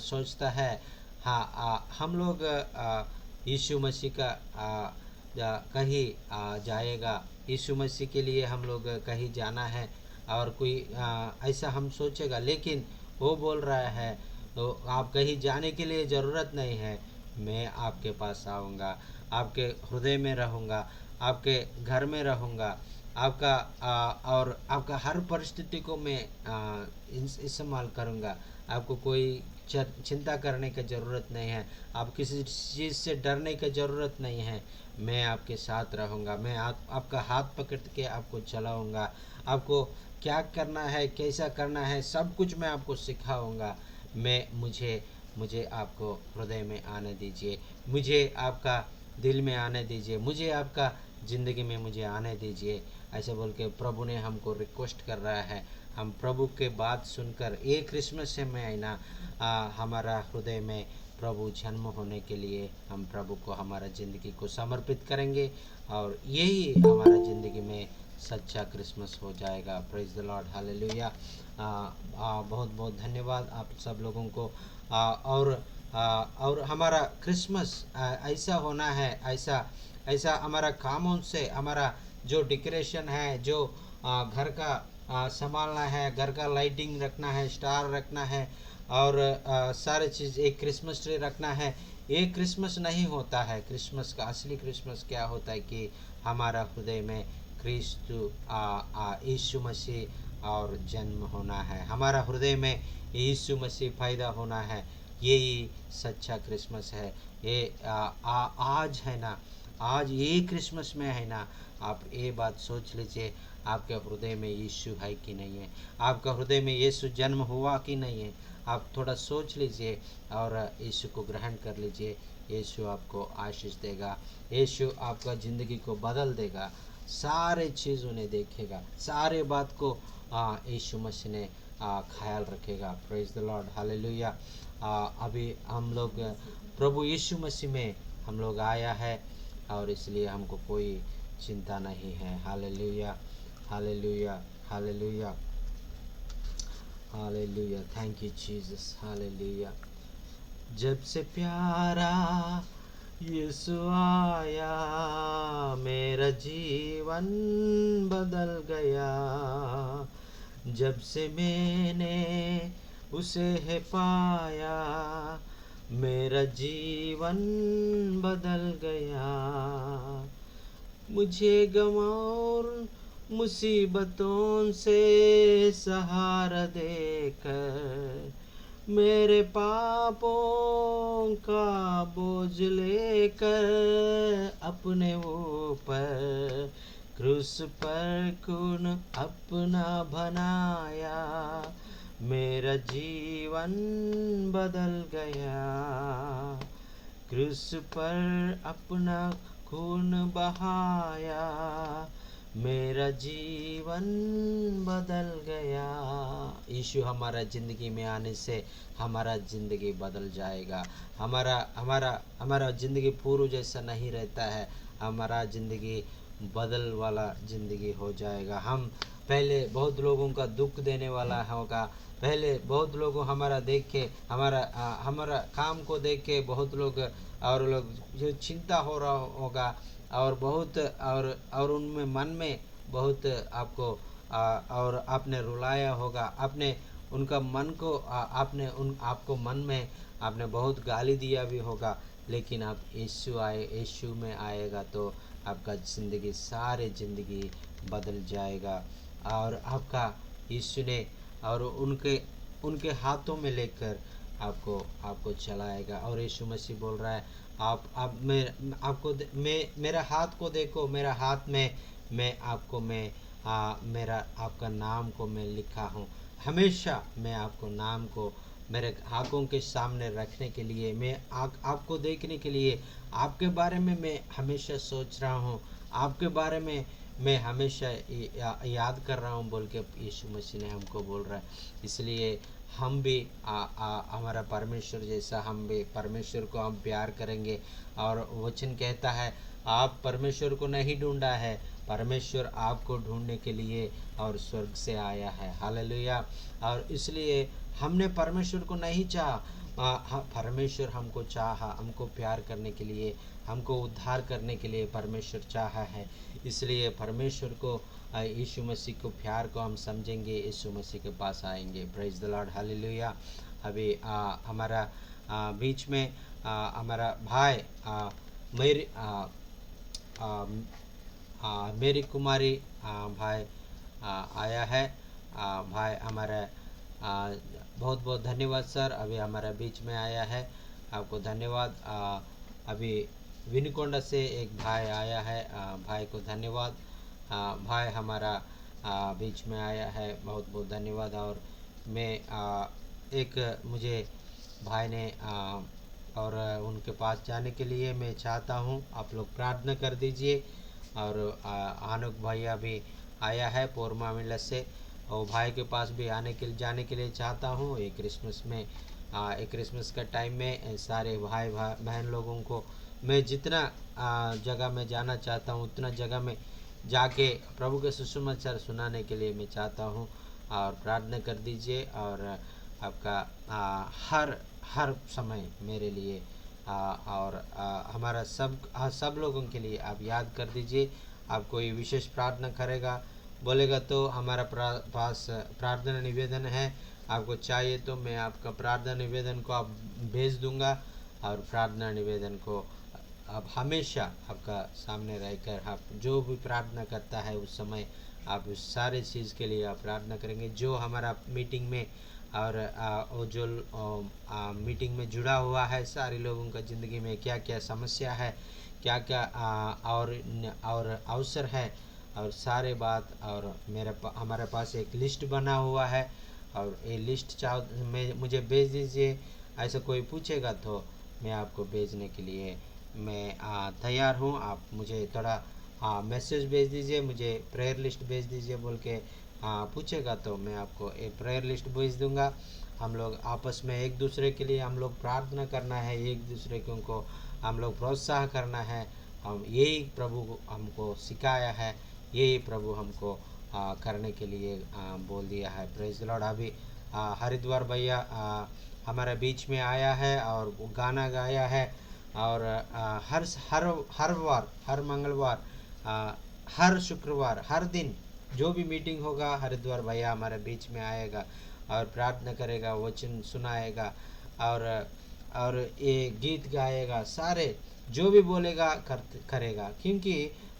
सोचता है हम लोग यीशु मसीह का कहीं जाएगा, यीशु मसीह के लिए हम लोग कहीं जाना है, और कोई ऐसा हम सोचेगा, लेकिन वो बोल रहा है तो आप कहीं जाने के लिए ज़रूरत नहीं है, मैं आपके पास आऊँगा, आपके हृदय में रहूँगा, आपके घर में रहूँगा, आपका और आपका हर परिस्थिति को मैं इस्तेमाल करूँगा। आपको कोई चिंता करने की ज़रूरत नहीं है, आप किसी चीज़ से डरने की ज़रूरत नहीं है। मैं आपके साथ रहूँगा, मैं आपका हाथ पकड़ के आपको चलाऊँगा, आपको क्या करना है, कैसा करना है, सब कुछ मैं आपको सिखाऊँगा। मुझे आपको हृदय में आने दीजिए, मुझे आपका दिल में आने दीजिए, मुझे आपका ज़िंदगी में मुझे आने दीजिए, ऐसे बोल के प्रभु ने हमको रिक्वेस्ट कर रहा है। हम प्रभु के बात सुनकर ये क्रिसमस से मैं ना हमारा हृदय में प्रभु जन्म होने के लिए हम प्रभु को हमारा ज़िंदगी को समर्पित करेंगे, और यही हमारा ज़िंदगी में सच्चा क्रिसमस हो जाएगा। Praise the Lord hallelujah. बहुत बहुत धन्यवाद आप सब लोगों को। और हमारा क्रिसमस ऐसा होना है, ऐसा हमारा कामों से, हमारा जो डेकोरेशन है, जो घर का संभालना है, घर का लाइटिंग रखना है, स्टार रखना है, और सारे चीज़, एक क्रिसमस ट्री रखना है, ये क्रिसमस नहीं होता है। क्रिसमस का असली क्रिसमस क्या होता है कि हमारा हृदय में क्रिस्तु यीशु मसीह और जन्म होना है, हमारा हृदय में यीशु मसीह पैदा होना है, यही सच्चा क्रिसमस है। ये आज है ना, आज ये क्रिसमस में है ना, आप ये बात सोच लीजिए, आपके हृदय में यीशु है कि नहीं है, आपका हृदय में यीशु जन्म हुआ कि नहीं है। आप थोड़ा सोच लीजिए और यीशु को ग्रहण कर लीजिए। यीशु आपको आशीष देगा, यीशु आपका ज़िंदगी को बदल देगा, सारे चीज़ उन्हें देखेगा, सारे बात को यीशु मसीह ने ख्याल रखेगा। Praise the Lord hallelujah. अभी हम लोग प्रभु यीशु मसीह में हम लोग आया है, और इसलिए हमको कोई चिंता नहीं है। Hallelujah hallelujah hallelujah. Hallelujah, thank you Jesus, hallelujah. जब से प्यारा यीशु आया, मेरा जीवन बदल गया। जब से मैंने उसे है पाया, मेरा जीवन बदल गया। मुझे गम और मुसीबतों से सहारा देकर, मेरे पापों का बोझ लेकर अपने ऊपर क्रूस पर खून अपना बनाया, मेरा जीवन बदल गया। क्रूस पर अपना खून बहाया, मेरा जीवन बदल गया। यीशु हमारा ज़िंदगी में आने से हमारा ज़िंदगी बदल जाएगा। हमारा हमारा हमारा ज़िंदगी पूर्व जैसा नहीं रहता है, हमारा ज़िंदगी बदल वाला ज़िंदगी हो जाएगा। हम पहले बहुत लोगों का दुख देने वाला होगा, पहले बहुत लोग हमारा देख के हमारा काम को देख के बहुत लोग और लोग जो चिंता हो रहा होगा, और बहुत और उनमें मन में बहुत आपको और आपने रुलाया होगा, आपने उनका मन को आपने उन आपको मन में आपने बहुत गाली दिया भी होगा। लेकिन आप यीशु में आएगा तो आपका ज़िंदगी सारे ज़िंदगी बदल जाएगा। और आपका यीशु ने और उनके उनके हाथों में लेकर आपको आपको चलाएगा। और यीशु मसीह बोल रहा है, आप मैं आपको मेरा हाथ को देखो, मेरा हाथ में मैं आपको मेरा आपका नाम को मैं लिखा हूँ। हमेशा मैं आपको नाम को मेरे आँखों के सामने रखने के लिए, मैं आपको देखने के लिए, आपके बारे में मैं हमेशा सोच रहा हूँ, आपके बारे में मैं हमेशा याद कर रहा हूँ बोल के यीशु मसीह ने हमको बोल रहा है। इसलिए हम भी हमारा परमेश्वर जैसा हम भी परमेश्वर को हम प्यार करेंगे। और वचन कहता है, आप परमेश्वर को नहीं ढूंढा है, परमेश्वर आपको ढूंढने के लिए और स्वर्ग से आया है। हालेलुया। और इसलिए हमने परमेश्वर को नहीं चाहा, परमेश्वर हमको चाहा, हमको प्यार करने के लिए, हमको उद्धार करने के लिए परमेश्वर चाहा है। इसलिए परमेश्वर को यीशु मसीह को प्यार को हम समझेंगे, यीशु मसीह के पास आएंगे। Praise the Lord, hallelujah. अभी हमारा बीच में हमारा भाई मेरी मेरी कुमारी भाई आया है। भाई हमारा बहुत बहुत धन्यवाद सर, अभी हमारा बीच में आया है, आपको धन्यवाद। अभी विनकोंडा से एक भाई आया है, भाई को धन्यवाद। भाई हमारा बीच में आया है, बहुत बहुत धन्यवाद। और मैं एक मुझे भाई ने और उनके पास जाने के लिए मैं चाहता हूँ, आप लोग प्रार्थना कर दीजिए। और आनुक भैया भी आया है पोरमा मिला से, और भाई के पास भी जाने के लिए चाहता हूँ। एक क्रिसमस में एक क्रिसमस का टाइम में सारे भाई बहन लोगों को मैं जितना जगह में जाना चाहता हूँ उतना जगह में जाके प्रभु के सुसमाचार सुनाने के लिए मैं चाहता हूँ। और प्रार्थना कर दीजिए। और आपका हर समय मेरे लिए और हमारा सब लोगों के लिए आप याद कर दीजिए। आप कोई विशेष प्रार्थना करेगा बोलेगा तो हमारा पास प्रार्थना निवेदन है, आपको चाहिए तो मैं आपका प्रार्थना निवेदन को आप भेज दूंगा। और प्रार्थना निवेदन को आप हमेशा आपका सामने रहकर आप जो भी प्रार्थना करता है उस समय आप उस सारे चीज़ के लिए आप प्रार्थना करेंगे। जो हमारा मीटिंग में और वो जो मीटिंग में जुड़ा हुआ है सारे लोगों का ज़िंदगी में क्या क्या समस्या है, क्या क्या और अवसर है, और सारे बात और हमारे पास एक लिस्ट बना हुआ है। और ये लिस्ट मुझे भेज दीजिए। ऐसा कोई पूछेगा तो मैं आपको भेजने के लिए मैं तैयार हूँ। आप मुझे थोड़ा मैसेज भेज दीजिए, मुझे प्रेयर लिस्ट भेज दीजिए बोल के पूछेगा तो मैं आपको एक प्रेयर लिस्ट भेज दूंगा। हम लोग आपस में एक दूसरे के लिए हम लोग प्रार्थना करना है, एक दूसरे को हम लोग प्रोत्साहन करना है। हम यही प्रभु हमको सिखाया है, यही प्रभु हमको करने के लिए बोल दिया है। Praise the Lord. अभी हरिद्वार भैया हमारे बीच में आया है और वो गाना गाया है। और हर हर हर वार, हर मंगलवार, हर शुक्रवार, हर दिन जो भी मीटिंग होगा हरिद्वार भैया हमारे बीच में आएगा और प्रार्थना करेगा, वचन सुनाएगा और ये गीत गाएगा, सारे जो भी बोलेगा करेगा, क्योंकि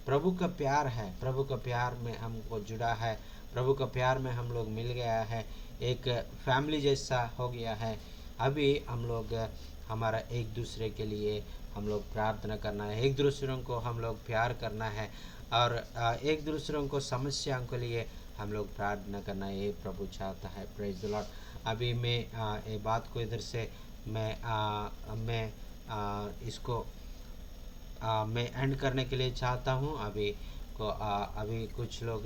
प्रभु का प्यार है, प्रभु का प्यार में हमको जुड़ा है, प्रभु का प्यार में हम लोग मिल गया है, एक फैमिली जैसा हो गया है। अभी हम लोग हमारा एक दूसरे के लिए हम लोग प्रार्थना करना है, एक दूसरों को हम लोग प्यार करना है और एक दूसरों को समस्याओं के लिए हम लोग प्रार्थना करना है, ये प्रभु चाहता है। Praise the Lord. अभी मैं ये बात को इधर से मैं इसको मैं एंड करने के लिए चाहता हूँ। अभी कुछ लोग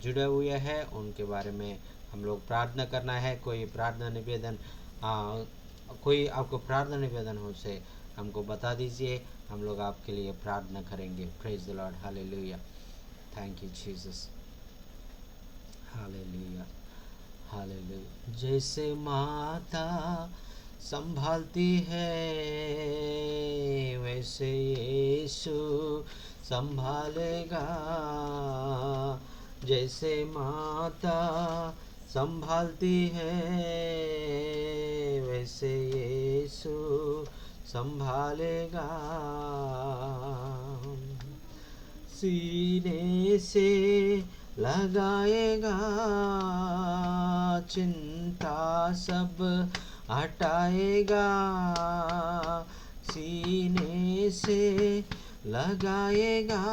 जुड़े हुए हैं, उनके बारे में हम लोग प्रार्थना करना है। कोई प्रार्थना निवेदन कोई आपको प्रार्थना निवेदन हो से हमको बता दीजिए, हम लोग आपके लिए प्रार्थना करेंगे। Praise the Lord, hallelujah, thank you Jesus, hallelujah, hallelujah. जैसे माता संभालती है वैसे यीशु संभालेगा, जैसे माता संभालती है वैसे यीशु संभालेगा, सीने से लगाएगा, चिंता सब हटाएगा, सीने से लगाएगा,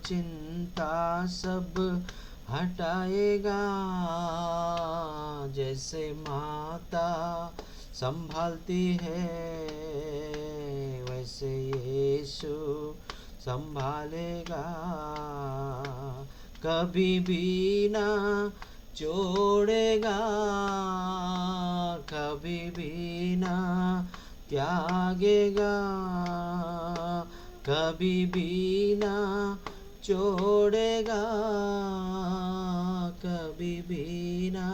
चिंता सब हटाएगा, जैसे माता संभालती है वैसे यीशु संभालेगा, कभी भी ना छोड़ेगा, कभी भी ना त्यागेगा, कभी भी ना छोड़ेगा, कभी भी ना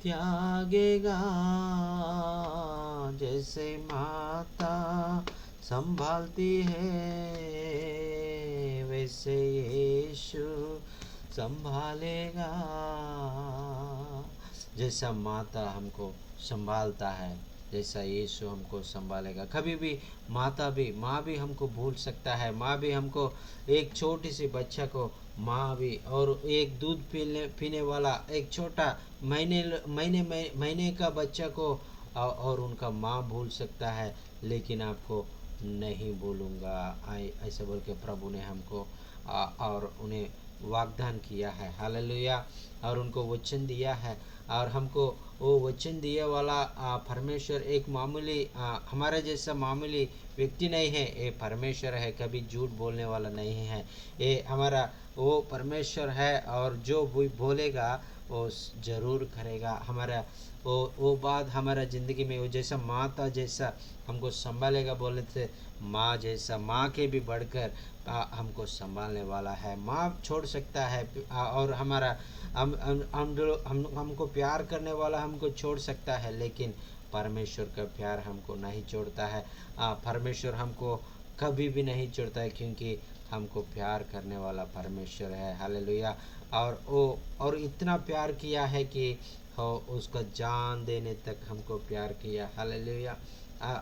त्यागेगा, जैसे माता संभालती है वैसे यीशु संभालेगा, जैसा माता हमको संभालता है जैसा यीशु हमको संभालेगा। कभी भी माँ भी हमको भूल सकता है, माँ भी हमको, एक छोटी सी बच्चा को माँ भी, और एक दूध पीने वाला एक छोटा महीने का बच्चा को और उनका माँ भूल सकता है, लेकिन आपको नहीं भूलूंगा, ऐसे बोल के प्रभु ने हमको और उन्हें वाग्दान किया है, हालेलुया, और उनको वचन दिया है, और हमको वो वचन दिए वाला परमेश्वर एक मामूली हमारे जैसा मामूली व्यक्ति नहीं है, ये परमेश्वर है, कभी झूठ बोलने वाला नहीं है, ये हमारा वो परमेश्वर है, और जो भी बोलेगा वो ज़रूर करेगा। हमारा वो बात हमारा ज़िंदगी में, वो जैसा माता जैसा हमको संभालेगा, बोले थे माँ जैसा, माँ के भी बढ़कर हमको संभालने वाला है। माँ छोड़ सकता है और हमारा हमको प्यार करने वाला हमको छोड़ सकता है, लेकिन परमेश्वर का प्यार हमको नहीं छोड़ता है। परमेश्वर हमको कभी भी नहीं छोड़ता है, क्योंकि हमको प्यार करने वाला परमेश्वर है, हालेलुया। और इतना प्यार किया है कि उसका जान देने तक हमको प्यार किया, हालेलुया।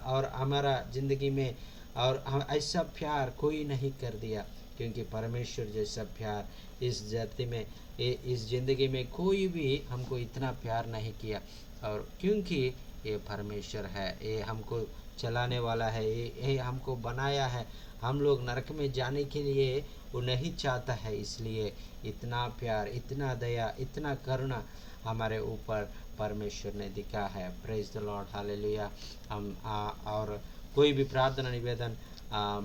और हमारा ज़िंदगी में और ऐसा प्यार कोई नहीं कर दिया, क्योंकि परमेश्वर जैसा प्यार इस धरती में, इस ज़िंदगी में कोई भी हमको इतना प्यार नहीं किया। और क्योंकि ये परमेश्वर है, ये हमको चलाने वाला है, ये हमको बनाया है, हम लोग नरक में जाने के लिए वो नहीं चाहता है, इसलिए इतना प्यार, इतना दया, इतना करुणा हमारे ऊपर परमेश्वर ने दिखा है। Praise the Lord, hallelujah. हम और कोई भी प्रार्थना निवेदन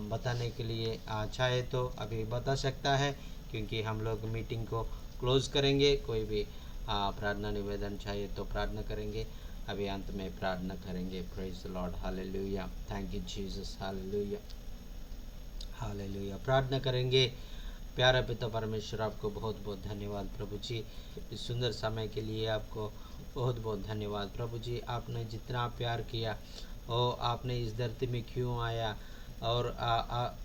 बताने के लिए चाहे तो अभी बता सकता है, क्योंकि हम लोग मीटिंग को क्लोज करेंगे। कोई भी प्रार्थना निवेदन चाहिए तो प्रार्थना करेंगे, अभी अंत में प्रार्थना करेंगे। Praise the Lord, hallelujah, thank you Jesus, hallelujah, hallelujah. प्रार्थना करेंगे। प्यारा पिता परमेश्वर, आपको बहुत बहुत धन्यवाद प्रभु जी, इस सुंदर समय के लिए आपको बहुत बहुत धन्यवाद प्रभु जी। आपने जितना प्यार किया, और आपने इस धरती में क्यों आया, और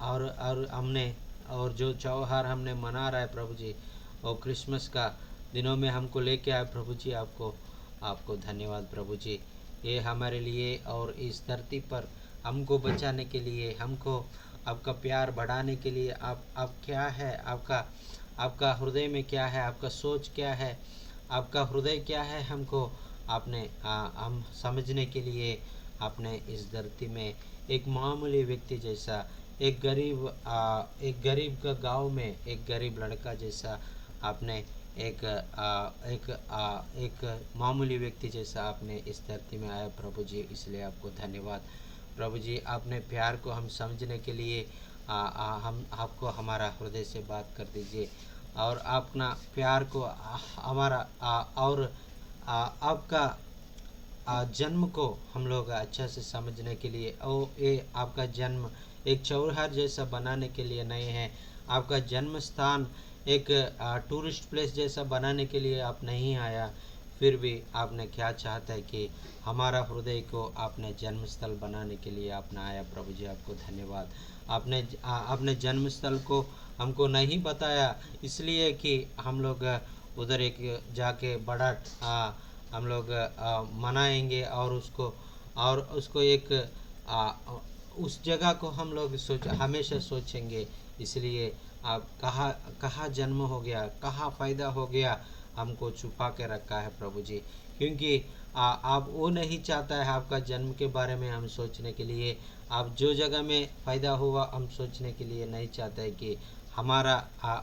और हमने, और जो त्योहार हमने मना रहा है प्रभु जी, और क्रिसमस का दिनों में हमको लेके आए प्रभु जी, आपको आपको धन्यवाद प्रभु जी। ये हमारे लिए और इस धरती पर हमको बचाने के लिए, हमको आपका प्यार बढ़ाने के लिए आप क्या है, आपका हृदय में क्या है, आपका सोच क्या है, आपका हृदय क्या है, हमको आपने हम समझने के लिए आपने इस धरती में एक मामूली व्यक्ति जैसा, एक गरीब का गांव में एक गरीब लड़का जैसा आपने एक मामूली व्यक्ति जैसा आपने इस धरती में आया प्रभु जी, इसलिए आपको धन्यवाद प्रभु जी। आपने प्यार को हम समझने के लिए हम आपको हमारा हृदय से बात कर दीजिए, और अपना प्यार को हमारा और आपका जन्म को हम लोग अच्छा से समझने के लिए, और ये आपका जन्म एक चौराहा जैसा बनाने के लिए नहीं है, आपका जन्म स्थान एक टूरिस्ट प्लेस जैसा बनाने के लिए आप नहीं आया, फिर भी आपने क्या चाहता है कि हमारा हृदय को आपने जन्म स्थल बनाने के लिए आपने आया प्रभु जी, आपको धन्यवाद। आपने जन्म स्थल को हमको नहीं बताया, इसलिए कि हम लोग उधर एक जाके बड़ा हम लोग मनाएंगे, और उसको एक उस जगह को हम लोग हमेशा सोचेंगे, इसलिए आप कहाँ जन्म हो गया, कहाँ पैदा हो गया, हमको छुपा के रखा है प्रभु जी, क्योंकि आप वो नहीं चाहता है आपका जन्म के बारे में हम सोचने के लिए, आप जो जगह में पैदा हुआ हम सोचने के लिए नहीं चाहता है कि हमारा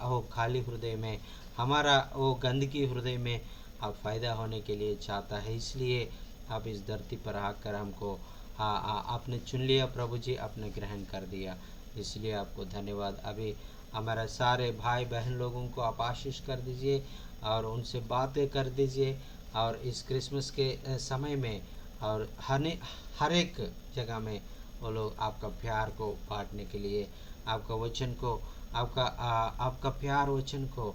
वो खाली हृदय में, हमारा वो गंदगी हृदय में आप फ़ायदा होने के लिए चाहता है, इसलिए आप इस धरती पर आकर हमको आपने चुन लिया प्रभु जी, आपने ग्रहण कर दिया, इसलिए आपको धन्यवाद। अभी हमारे सारे भाई बहन लोगों को आप आशीष कर दीजिए, और उनसे बातें कर दीजिए, और इस क्रिसमस के समय में और हर एक जगह में वो लोग आपका प्यार को बांटने के लिए, आपका वचन को, आपका प्यार वचन को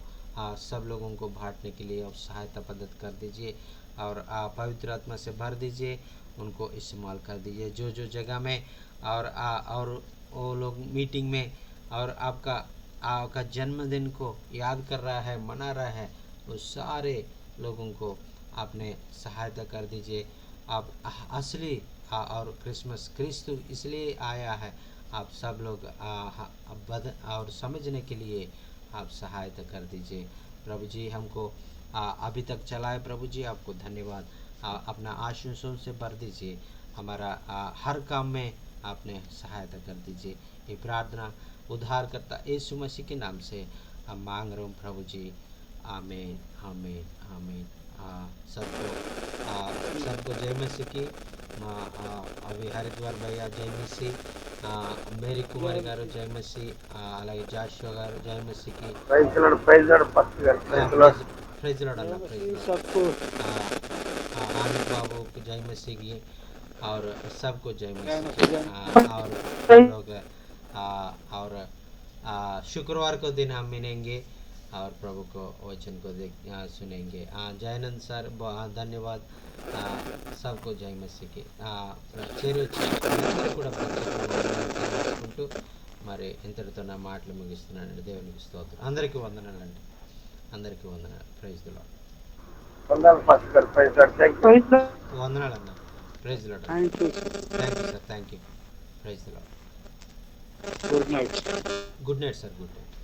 सब लोगों को बांटने के लिए आप सहायता मदद कर दीजिए, और पवित्र आत्मा से भर दीजिए, उनको इस्तेमाल कर दीजिए जो जो जगह में, और वो लोग मीटिंग में, और आपका जन्मदिन को याद कर रहा है, मना रहा है, उस सारे लोगों को आपने सहायता कर दीजिए। आप असली और क्रिसमस इसलिए आया है, आप सब लोग और समझने के लिए आप सहायता कर दीजिए प्रभु जी, हमको अभी तक चलाए प्रभु जी, आपको धन्यवाद। अपना आशीषों से भर दीजिए, हमारा हर काम में आपने सहायता कर दीजिए। ये प्रार्थना उद्धार करता यीशु मसीह के नाम से हम मांग रहे हूँ प्रभु जी, आमीन आमीन आमीन। सबको जय मसीह की। अभी हरिद्वार भैया जय मसीह, మేరీ కుమారి గారు జై మసీ, అలాగే జాషువా గారు జై మసీకి ప్రైజ్ లార్డ్ పాస్టర్ గారు ప్రైజ్ లార్డ్ అన్న, ప్రైజ్ सबको आनंद बाबू को जय मसीह की, और सबको जय जय मसीह मसीह, की। जय और हम लोग और शुक्रवार को दिन हम मिलेंगे और प्रभु को वचन को सुनेंगे। जयानंद सर धन्यवाद। सबको जय मसीह की। అందరూ కూడా ప్రత్యేకంగా మరి ఇంతటితో నా మాటలు ముగిస్తున్నానండి. దేవునికి స్తోత్రం. అందరికీ వందనాలండి, అందరికీ వందనాలు. Praise the Lord. వందనాలన్న. Praise the Lord. Thank you thank you sir, thank you. Praise the Lord. Good night. Good night sir, good night.